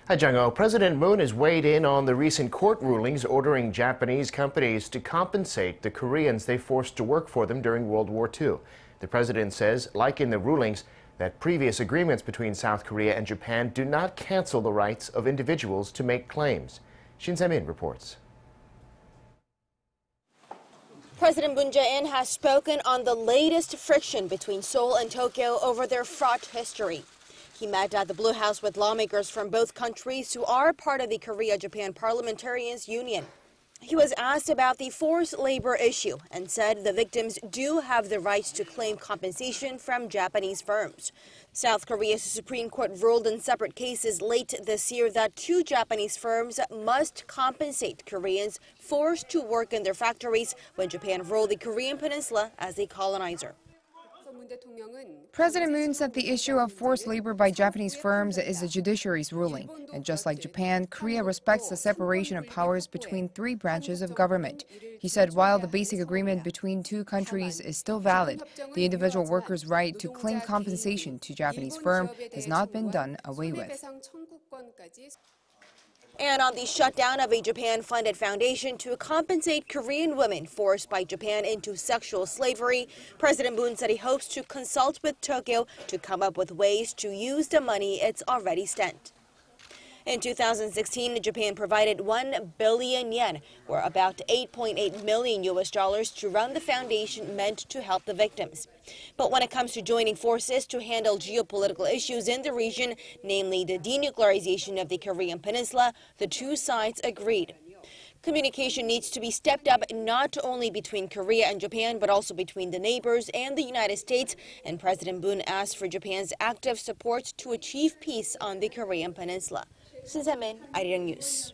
Hi, Jung-oh. President Moon has weighed in on the recent court rulings ordering Japanese companies to compensate the Koreans they forced to work for them during World War II. The president says, like in the rulings, that previous agreements between South Korea and Japan do not cancel the rights of individuals to make claims. Shin Se-min reports. President Moon Jae-in has spoken on the latest friction between Seoul and Tokyo over their fraught history. He met at the Blue House with lawmakers from both countries who are part of the Korea-Japan Parliamentarians Union. He was asked about the forced labor issue and said the victims do have the right to claim compensation from Japanese firms. South Korea's Supreme Court ruled in separate cases late this year that 2 Japanese firms must compensate Koreans forced to work in their factories when Japan ruled the Korean Peninsula as a colonizer. President Moon said the issue of forced labor by Japanese firms is the judiciary's ruling. And just like Japan, Korea respects the separation of powers between 3 branches of government. He said while the basic agreement between 2 countries is still valid, the individual worker's right to claim compensation to Japanese firm has not been done away with. And on the shutdown of a Japan-funded foundation to compensate Korean women forced by Japan into sexual slavery, President Moon said he hopes to consult with Tokyo to come up with ways to use the money it's already spent. In 2016, Japan provided 1 billion yen, or about $8.8 million to run the foundation meant to help the victims. But when it comes to joining forces to handle geopolitical issues in the region, namely the denuclearization of the Korean Peninsula, the 2 sides agreed. Communication needs to be stepped up not only between Korea and Japan, but also between the neighbors and the United States. And President Moon asked for Japan's active support to achieve peace on the Korean Peninsula. Shin Se-min, Arirang News.